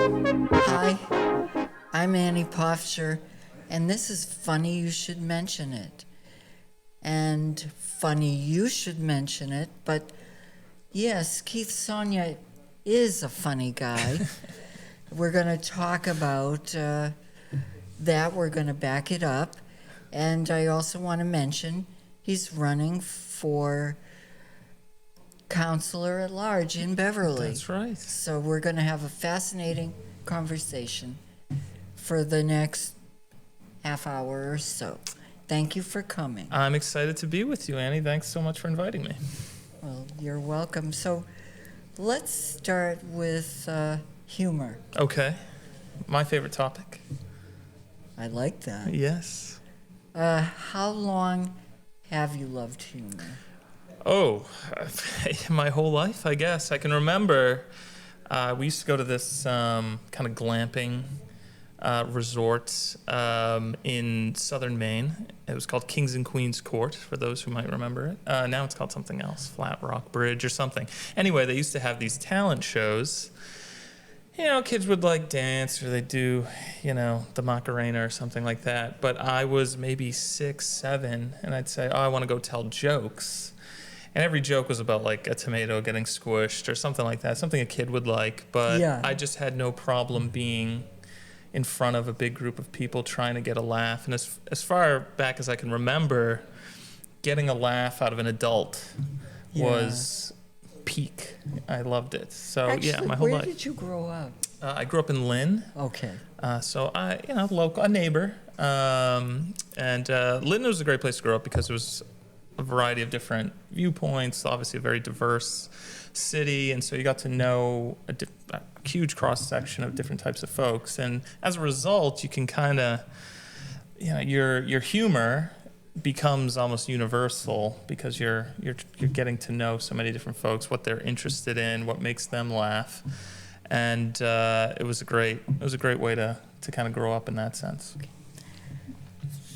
Hi, I'm Annie Pofcher, and this is Funny You Should Mention It. And funny you should mention it, but yes, Keith Sonia is a funny guy. We're going to talk about that. We're going to back it up. And I also want to mention he's running for Councillor-At-Large in Beverly. That's right. So we're going to have a fascinating conversation for the next half hour or so. Thank you for coming. I'm excited to be with you, Annie. Thanks so much for inviting me. Well, you're welcome. So let's start with humor. Okay. My favorite topic. I like that. Yes. How long have you loved humor? Oh, my whole life, I guess. I can remember we used to go to this kind of glamping resort in southern Maine. It was called Kings and Queens Court, for those who might remember it. Now it's called something else, Flat Rock Bridge or something. Anyway, they used to have these talent shows. You know, kids would like dance or they'd do, you know, the Macarena or something like that. But I was maybe 6, 7, and I'd say, oh, I want to go tell jokes. And every joke was about like a tomato getting squished or something like that, something a kid would like. But yeah. I just had no problem being in front of a big group of people trying to get a laugh. And as far back as I can remember, getting a laugh out of an adult was peak. I loved it. So actually, my whole life. Where did you grow up? I grew up in Lynn. Okay. So I, local, a neighbor. And Lynn was a great place to grow up because it was a variety of different viewpoints, obviously a very diverse city, and so you got to know a huge cross-section of different types of folks, and as a result, you can kind of, your humor becomes almost universal because you're getting to know so many different folks, what they're interested in, what makes them laugh, and it was a great way to kind of grow up in that sense. Okay.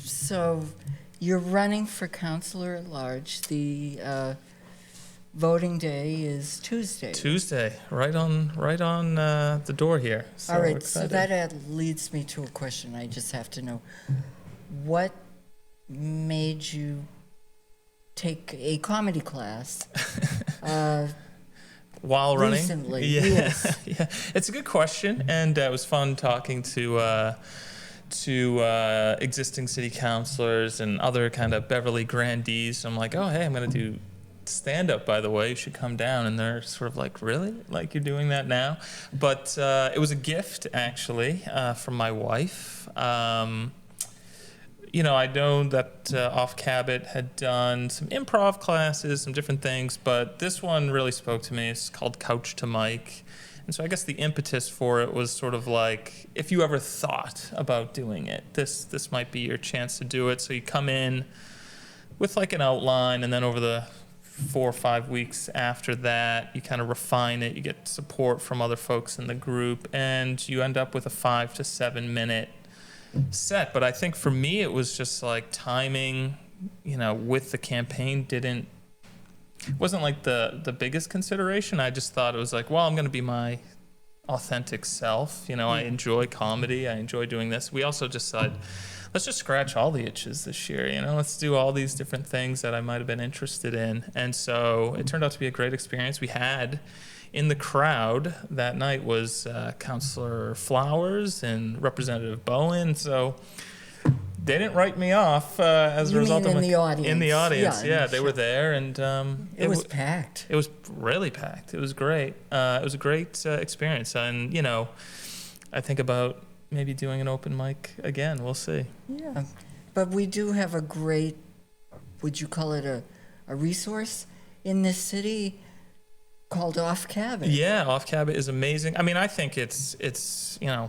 So you're running for Councillor-At-Large. The voting day is Tuesday. Tuesday, right on the door here. So all right, excited. So that leads me to a question. I just have to know, what made you take a comedy class while running? Recently, yeah. Yes. Yeah, it's a good question, and it was fun talking to existing city councilors and other kind of Beverly grandees. So I'm like, oh, hey, I'm going to do stand-up, by the way. You should come down. And they're sort of like, really? Like, you're doing that now? But it was a gift, actually, from my wife. I know that Off Cabot had done some improv classes, some different things, but this one really spoke to me. It's called Couch to Mic. And so I guess the impetus for it was sort of like, if you ever thought about doing it, this might be your chance to do it. So you come in with like an outline, and then over the 4 or 5 weeks after that, you kind of refine it. You get support from other folks in the group, and you end up with a 5 to 7 minute set. But I think for me, it was just like timing, with the campaign wasn't like the biggest consideration. I just thought it was like, well, I'm going to be my authentic self. I enjoy comedy. I enjoy doing this. We also just said, let's just scratch all the itches this year. Let's do all these different things that I might have been interested in. And so it turned out to be a great experience. We had in the crowd that night was Councillor Flowers and Representative Bowen. So they didn't write me off as a result of in the audience. In the audience, yeah, they were there, and it was packed. It was really packed. It was great. It was a great experience, and I think about maybe doing an open mic again. We'll see. Yeah, but we do have a great, would you call it a resource in this city called Off Cabot. Yeah, Off Cabot is amazing. I mean, I think it's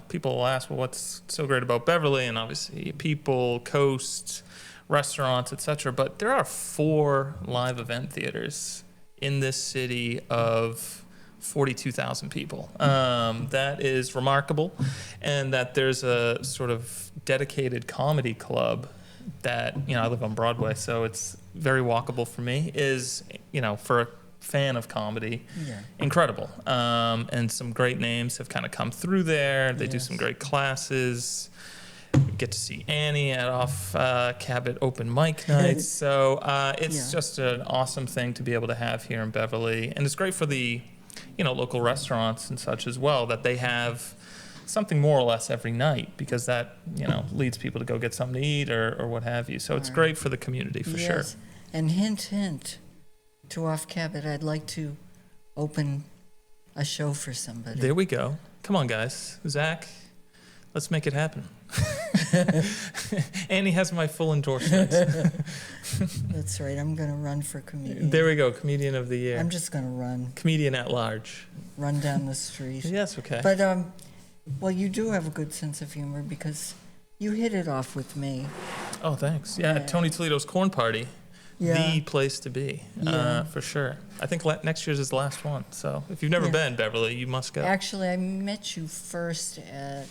people will ask, well, what's so great about Beverly? And obviously people, coast, restaurants, etc. But there are 4 live event theaters in this city of 42,000 people. That is remarkable. And that there's a sort of dedicated comedy club that, I live on Broadway, so it's very walkable for me, is, for fan of comedy. Yeah. Incredible. And some great names have kind of come through there. They do Yes. some great classes. We get to see Annie at Off Cabot open mic nights. So it's just an awesome thing to be able to have here in Beverly. And it's great for the, local restaurants and such as well, that they have something more or less every night, because that, leads people to go get something to eat or what have you. So it's great for the community for sure. And hint to Off Cabot, I'd like to open a show for somebody. There we go. Come on, guys. Zach, let's make it happen. Annie has my full endorsement. That's right. I'm going to run for comedian. There we go. Comedian of the year. I'm just going to run. Comedian at large. Run down the street. Yes, okay. But, well, you do have a good sense of humor, because you hit it off with me. Oh, thanks. Yeah, Tony Toledo's Corn Party. Yeah. The place to be, for sure. I think next year's is the last one. So if you've never been, Beverly, you must go. Actually, I met you first at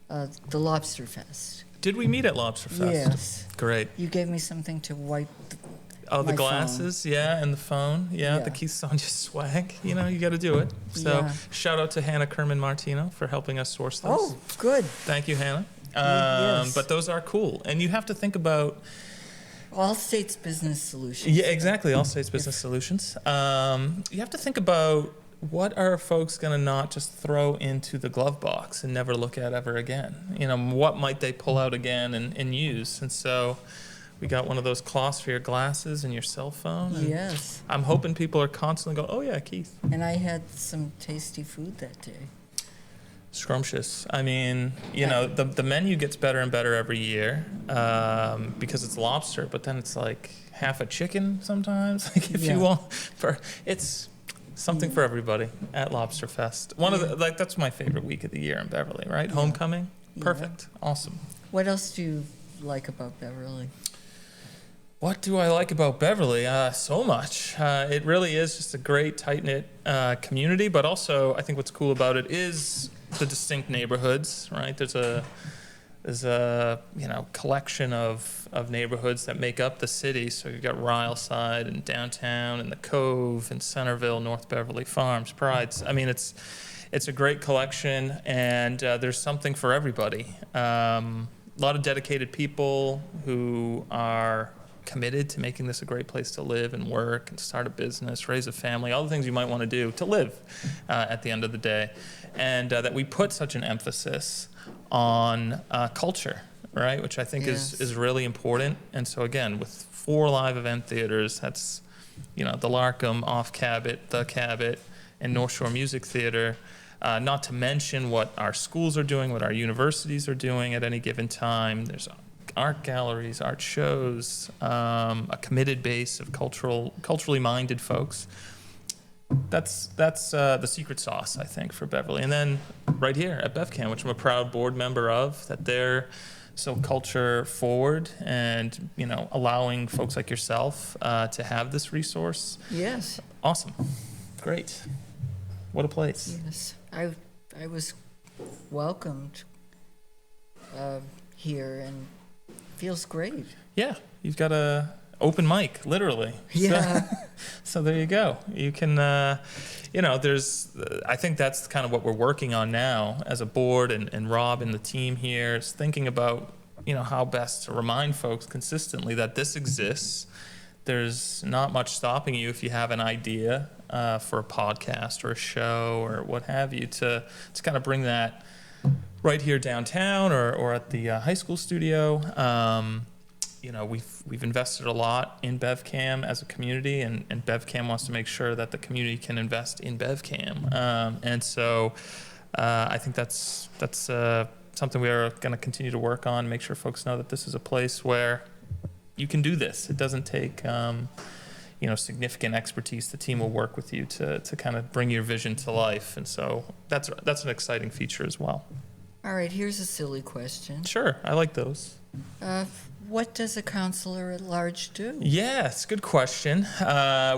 the Lobster Fest. Did we meet at Lobster Fest? Yes. Great. You gave me something to wipe Oh, the my glasses, and the phone, the Keith Sonia swag. You got to do it. So shout out to Hannah Kerman Martino for helping us source this. Oh, good. Thank you, Hannah. Yes. But those are cool. And you have to think about... All States Business Solutions. Yeah, exactly. All States Business Solutions. You have to think about, what are folks going to not just throw into the glove box and never look at ever again? What might they pull out again and use? And so we got one of those Closphere glasses and your cell phone. And Yes. I'm hoping people are constantly going, oh, yeah, Keith. And I had some tasty food that day. Scrumptious. I mean, the menu gets better and better every year because it's lobster, but then it's like half a chicken sometimes. Like if you want, it's something for everybody at Lobster Fest. One of the that's my favorite week of the year in Beverly, right? Homecoming, perfect, awesome. What else do you like about Beverly? What do I like about Beverly? So much. It really is just a great, tight-knit community, but also I think what's cool about it is the distinct neighborhoods, right? There's a collection of neighborhoods that make up the city. So you've got Ryleside and downtown and the Cove and Centerville, North Beverly Farms, Prides. I mean, it's a great collection, and there's something for everybody. A lot of dedicated people who are committed to making this a great place to live and work and start a business, raise a family, all the things you might want to do to live at the end of the day. And that we put such an emphasis on culture, right? Which I think is really important. And so again, with 4 live event theaters, that's, the Larkham, Off Cabot, the Cabot, and North Shore Music Theater, not to mention what our schools are doing, what our universities are doing at any given time. There's art galleries, art shows, a committed base of culturally minded folks. That's the secret sauce, I think, for Beverly. And then right here at BevCam, which I'm a proud board member of, that they're so culture forward and, allowing folks like yourself to have this resource. Yes. Awesome. Great. What a place. Yes. I was welcomed here, and feels great. Yeah, you've got a open mic, literally. Yeah. So there you go. You can, I think that's kind of what we're working on now as a board, and Rob and the team here is thinking about, how best to remind folks consistently that this exists. There's not much stopping you if you have an idea for a podcast or a show or what have you to kind of bring that right here downtown or at the high school studio. We've invested a lot in BevCam as a community, and BevCam wants to make sure that the community can invest in BevCam. And so I think that's something we are going to continue to work on, make sure folks know that this is a place where you can do this. It doesn't take significant expertise. The team will work with you to kind of bring your vision to life. And so that's an exciting feature as well. All right, here's a silly question. Sure, I like those. What does a Councillor-At-Large do? Yeah, it's a good question.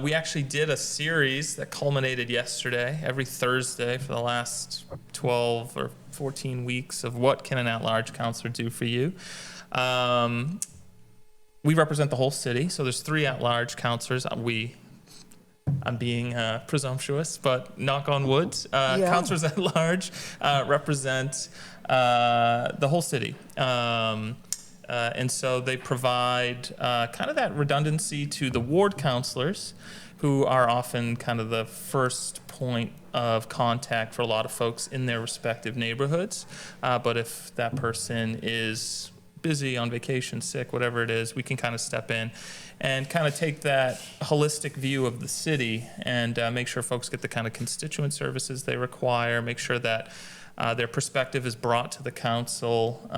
We actually did a series that culminated yesterday, every Thursday for the last 12 or 14 weeks of what can an at-large councillor do for you. We represent the whole city, so there's 3 at-large councillors. I'm being presumptuous, but knock on wood. Yeah. Councillors at large represent the whole city. And so they provide kind of that redundancy to the ward councillors, who are often kind of the first point of contact for a lot of folks in their respective neighborhoods. But if that person is busy, on vacation, sick, whatever it is, we can kind of step in and kind of take that holistic view of the city and make sure folks get the kind of constituent services they require, make sure that their perspective is brought to the council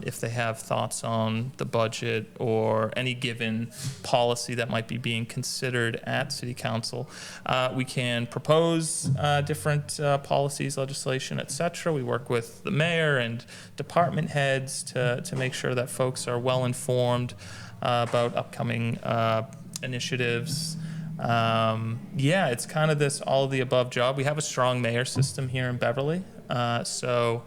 if they have thoughts on the budget or any given policy that might be being considered at city council. We can propose different policies, legislation, etc. We work with the mayor and department heads to make sure that folks are well informed about upcoming initiatives. It's kind of this all of the above job. We have a strong mayor system here in Beverly. So,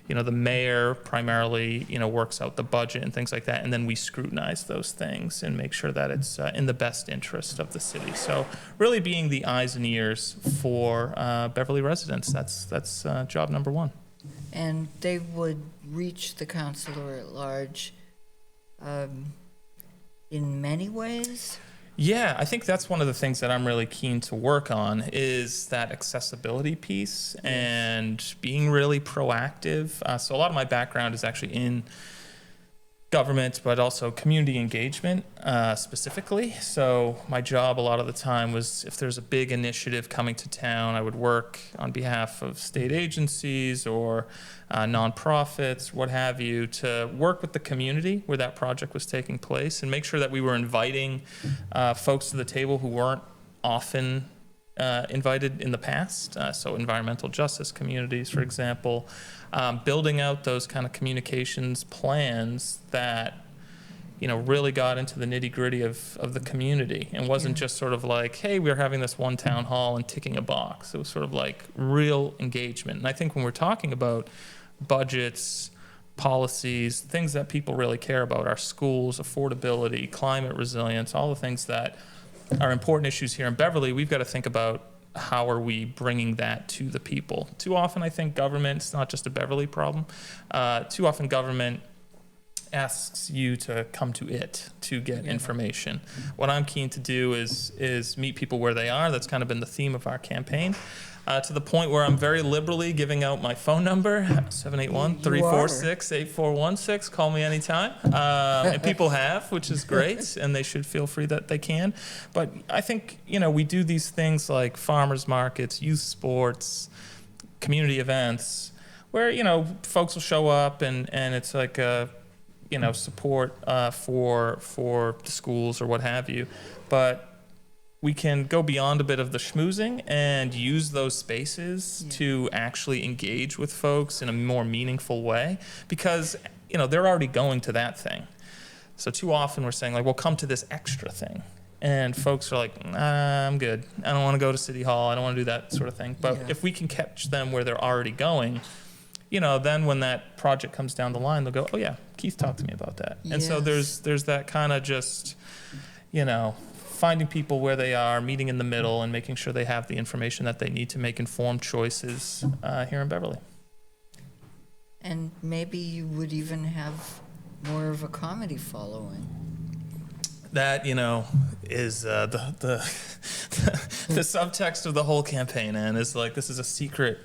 the mayor primarily, works out the budget and things like that, and then we scrutinize those things and make sure that it's in the best interest of the city. So, really being the eyes and ears for Beverly residents, that's job number one. And they would reach the councillor at large in many ways? Yeah, I think that's one of the things that I'm really keen to work on is that accessibility piece and being really proactive. So a lot of my background is actually in government, but also community engagement specifically. So my job a lot of the time was if there's a big initiative coming to town, I would work on behalf of state agencies or nonprofits, what have you, to work with the community where that project was taking place and make sure that we were inviting folks to the table who weren't often invited in the past. So environmental justice communities, for example, building out those kind of communications plans that really got into the nitty-gritty of the community and wasn't just sort of like, hey, we're having this one town hall and ticking a box. It was sort of like real engagement. And I think when we're talking about budgets, policies, things that people really care about, our schools, affordability, climate resilience, all the things that are important issues here in Beverly, we've got to think about how are we bringing that to the people. Too often, I think government, it's not just a Beverly problem, too often government asks you to come to it to get information. What I'm keen to do is meet people where they are. That's kind of been the theme of our campaign. To the point where I'm very liberally giving out my phone number, 781-346-8416. Call me anytime. And people have, which is great, and they should feel free that they can. But I think, we do these things like farmers markets, youth sports, community events, where, folks will show up and it's like a, support for the schools or what have you. But we can go beyond a bit of the schmoozing and use those spaces to actually engage with folks in a more meaningful way because, they're already going to that thing. So too often we're saying like, well, come to this extra thing. And folks are like, I'm good. I don't want to go to City Hall. I don't want to do that sort of thing. But if we can catch them where they're already going, then when that project comes down the line, they'll go, oh yeah, Keith talked to me about that. And so there's that kind of just, finding people where they are, meeting in the middle, and making sure they have the information that they need to make informed choices here in Beverly. And maybe you would even have more of a comedy following. That, is the subtext of the whole campaign, and is like, this is a secret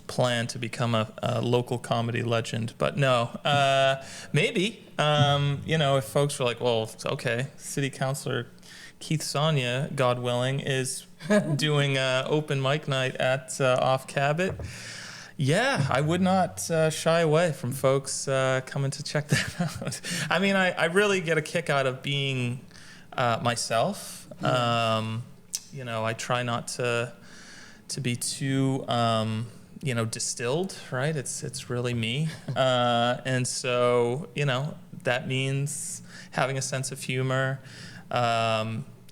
plan to become a local comedy legend. But no, maybe, if folks were like, well, okay, City Councillor Keith Sonia, God willing, is doing open mic night at Off Cabot. Yeah, I would not shy away from folks coming to check that out. I mean, I really get a kick out of being myself. I try not to be too, distilled, right? It's really me. And so, that means having a sense of humor.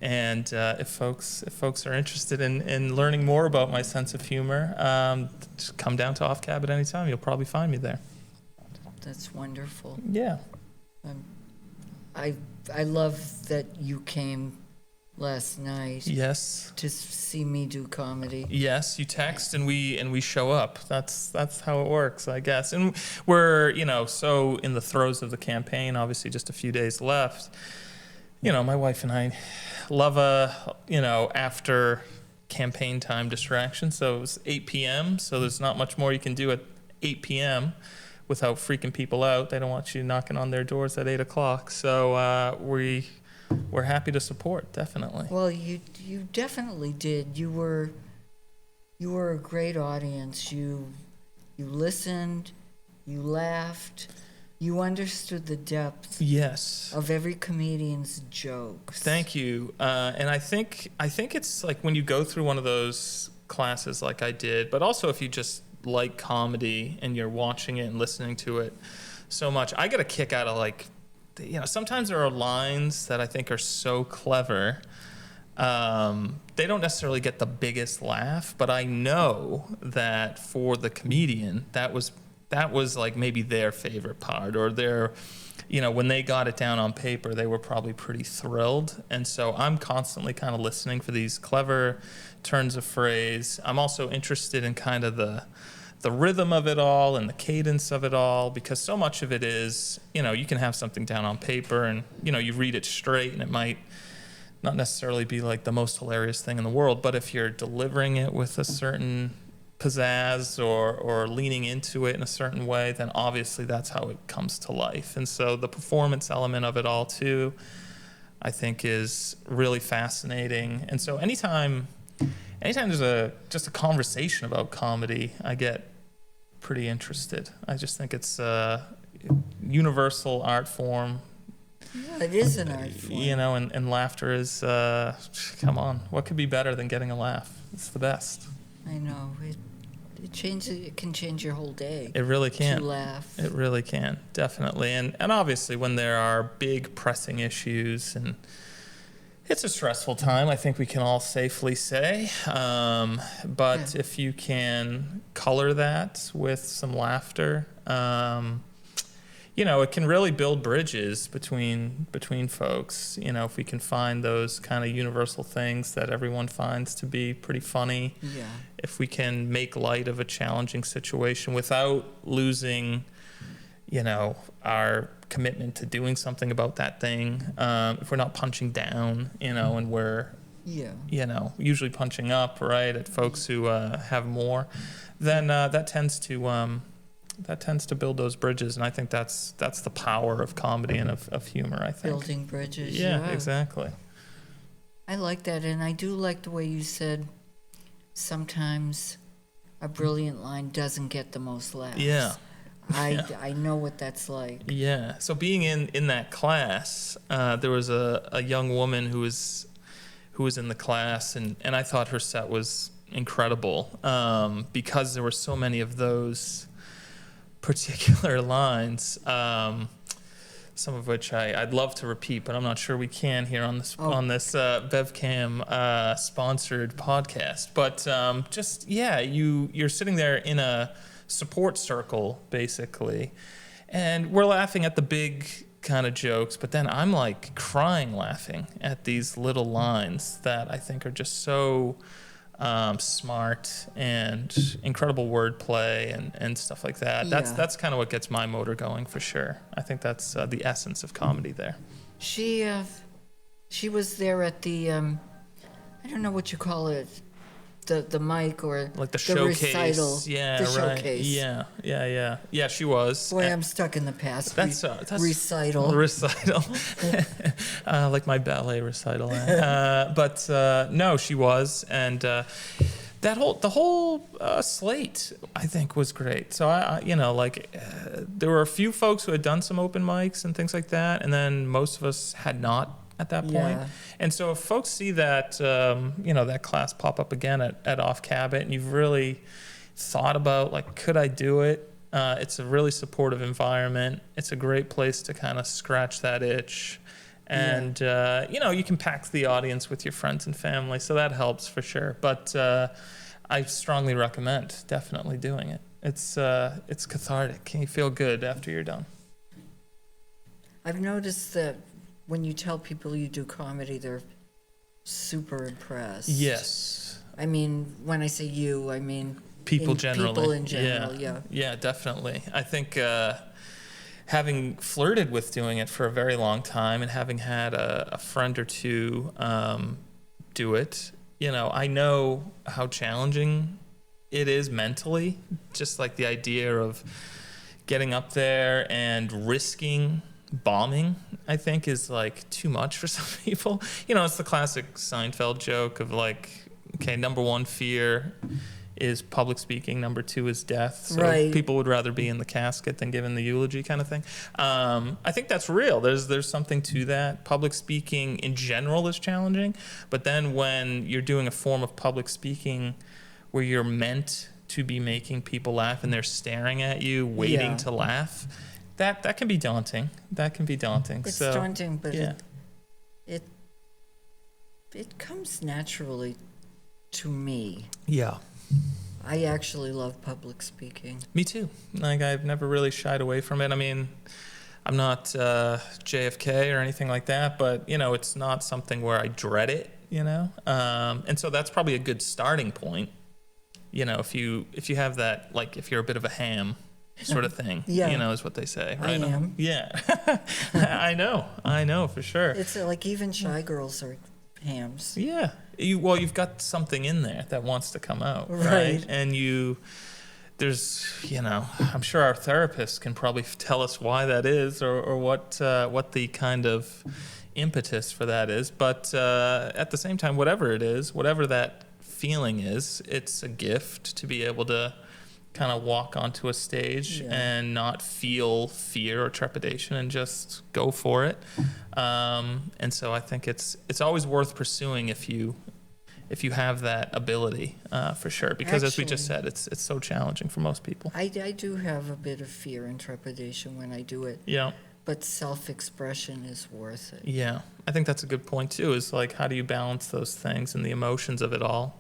And if folks are interested in learning more about my sense of humor, just come down to Off Cabot anytime. You'll probably find me there. That's wonderful. Yeah. I love that you came last night Yes. to see me do comedy. Yes, you text and we show up. That's how it works, I guess. And we're, so in the throes of the campaign, obviously just a few days left. My wife and I love after campaign time distraction. So it was 8 p.m. So there's not much more you can do at 8 p.m. without freaking people out. They don't want you knocking on their doors at 8 o'clock. So we're happy to support, definitely. Well, you definitely did. You were a great audience. You listened, you laughed, you understood the depth Yes. of every comedian's jokes. Thank you. And I think it's like when you go through one of those classes like I did, but also if you just like comedy and you're watching it and listening to it so much, I get a kick out of sometimes there are lines that I think are so clever. They don't necessarily get the biggest laugh, but I know that for the comedian, that was like maybe their favorite part, or their, when they got it down on paper, they were probably pretty thrilled. And so I'm constantly kind of listening for these clever turns of phrase. I'm also interested in kind of the rhythm of it all and the cadence of it all, because so much of it is, you can have something down on paper and, you read it straight and it might not necessarily be like the most hilarious thing in the world, but if you're delivering it with a certain pizzazz or leaning into it in a certain way, then obviously that's how it comes to life. And so the performance element of it all too, I think, is really fascinating. And so anytime there's just a conversation about comedy, I get pretty interested. I just think it's a universal art form. Yeah, it is an art form. And laughter is, come on, what could be better than getting a laugh? It's the best. I know. It can change your whole day. It really can. To laugh. It really can, definitely. And obviously when there are big pressing issues, and it's a stressful time, I think we can all safely say. But if you can color that with some laughter, it can really build bridges between folks. If we can find those kind of universal things that everyone finds to be pretty funny. Yeah. If we can make light of a challenging situation without losing, our commitment to doing something about that thing. If we're not punching down, and we're, usually punching up, right, at folks who have more, then that tends to build those bridges. And I think that's the power of comedy and of humor, I think. Building bridges. Yeah, exactly. I like that. And I do like the way you said sometimes a brilliant line doesn't get the most laughs. Yeah. I know what that's like. Yeah. So being in that class, there was a young woman who was in the class, and I thought her set was incredible, because there were so many of those particular lines, some of which I'd love to repeat, but I'm not sure we can here on this BevCam sponsored podcast. But you're sitting there in a support circle, basically, and we're laughing at the big kind of jokes, but then I'm like crying laughing at these little lines that I think are just so smart and incredible wordplay and stuff like that. That's kind of what gets my motor going, for sure. I think that's the essence of comedy there. She was there at the I don't know what you call it, the mic or like the showcase. Recital. Yeah, the right. showcase. Yeah, she was. Boy, I'm stuck in the past. That's recital. Like my ballet recital. But no, she was, and the whole slate, I think, was great. So there were a few folks who had done some open mics and things like that, and then most of us had not at that point. Yeah. And so if folks see that that class pop up again at Off Cabot, and you've really thought about, like, could I do it? It's a really supportive environment. It's a great place to kind of scratch that itch. And, you can pack the audience with your friends and family, so that helps for sure. But I strongly recommend definitely doing it. It's cathartic. You feel good after you're done. I've noticed that when you tell people you do comedy, they're super impressed. Yes. I mean, when I say you, I mean People generally. People in general, yeah. Yeah, definitely. I think having flirted with doing it for a very long time and having had a friend or two do it, I know how challenging it is mentally. Just like the idea of getting up there and risking bombing, I think, is like too much for some people. It's the classic Seinfeld joke of like, okay, number one fear is public speaking, number two is death. So right. People would rather be in the casket than giving the eulogy kind of thing. I think that's real. There's something to that. Public speaking in general is challenging, but then when you're doing a form of public speaking where you're meant to be making people laugh and they're staring at you, waiting to laugh, that can be daunting. That can be daunting. It's daunting, but yeah. it comes naturally to me. Yeah. I actually love public speaking. Me too. Like, I've never really shied away from it. I mean, I'm not JFK or anything like that, but, it's not something where I dread it, and so that's probably a good starting point. If you have that, like, if you're a bit of a ham sort of thing, is what they say, right? I am. Yeah. I know for sure. It's like even shy girls are hams. Yeah. You've got something in there that wants to come out, right? And I'm sure our therapists can probably tell us why that is, or what the kind of impetus for that is. But at the same time, whatever it is, whatever that feeling is, it's a gift to be able to kind of walk onto a stage and not feel fear or trepidation and just go for it. And so I think it's always worth pursuing if you have that ability, for sure, because as we just said, it's so challenging for most people. I do have a bit of fear and trepidation when I do it. Yeah. But self-expression is worth it. Yeah, I think that's a good point too, is like, how do you balance those things and the emotions of it all?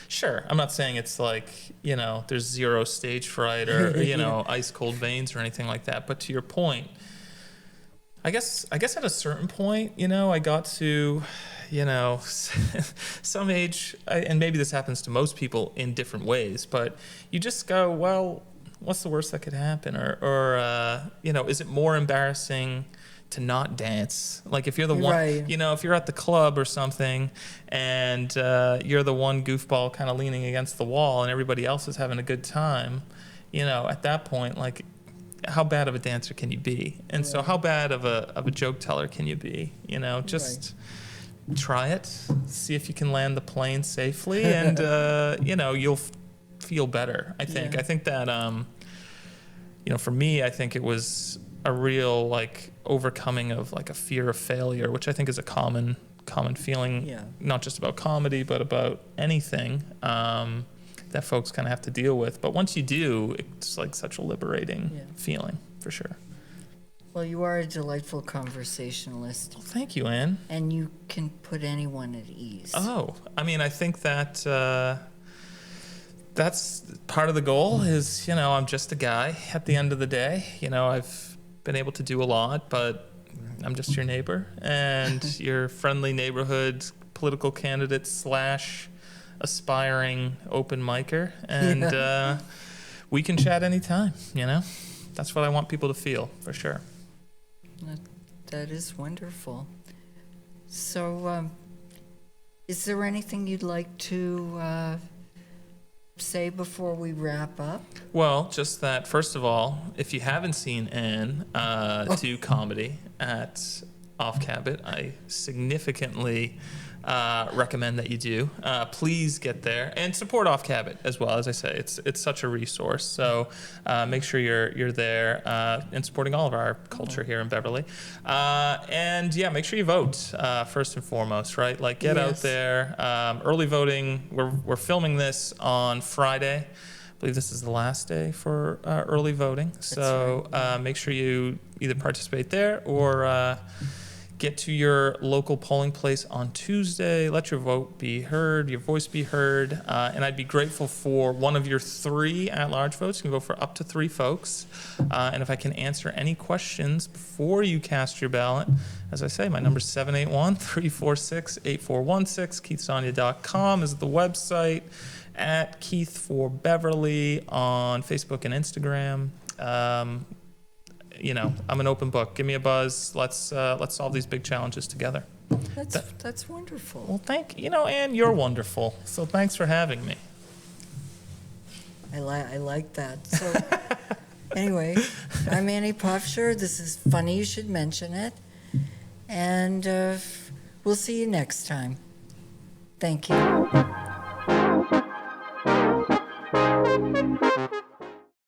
Sure, I'm not saying it's like, there's zero stage fright or, ice cold veins or anything like that. But to your point, I guess at a certain point, I got to, some age, and maybe this happens to most people in different ways, but you just go, well, what's the worst that could happen? Or is it more embarrassing to not dance? Like, if you're the one, if you're at the club or something and you're the one goofball kind of leaning against the wall and everybody else is having a good time, at that point, like, how bad of a dancer can you be? And so how bad of a joke teller can you be? Just try it, see if you can land the plane safely, and you'll feel better. I think that for me, I think it was a real like overcoming of like a fear of failure, which I think is a common feeling, not just about comedy but about anything that folks kind of have to deal with. But once you do, it's like such a liberating feeling, for sure. Well, you are a delightful conversationalist. Well, thank you, Anne. And you can put anyone at ease. Oh, I mean, I think that that's part of the goal is, I'm just a guy at the end of the day. I've been able to do a lot, but I'm just your neighbor and your friendly neighborhood political candidate / aspiring open micer. And we can chat anytime, That's what I want people to feel, for sure. That is wonderful. So, is there anything you'd like to say before we wrap up? Well, just that, first of all, if you haven't seen Anne do comedy at Off Cabot, I significantly recommend that you do. Please get there and support Off Cabot as well. As I say, it's such a resource. So make sure you're there and supporting all of our culture here in Beverly. And yeah, make sure you vote first and foremost, right? Like, get out there. Early voting. We're filming this on Friday. I believe this is the last day for early voting. So make sure you either participate there or Get to your local polling place on Tuesday. Let your vote be heard, your voice be heard. And I'd be grateful for one of your 3 at-large votes. You can vote for up to 3 folks. And if I can answer any questions before you cast your ballot, as I say, my number is 781-346-8416. KeithSonia.com is the website. At Keith for Beverly on Facebook and Instagram. I'm an open book. Give me a buzz. Let's solve these big challenges together. That's wonderful. Well, Ann, you're wonderful. So thanks for having me. I like that. So anyway, I'm Annie Pofcher. This is funny you should mention it. And we'll see you next time. Thank you.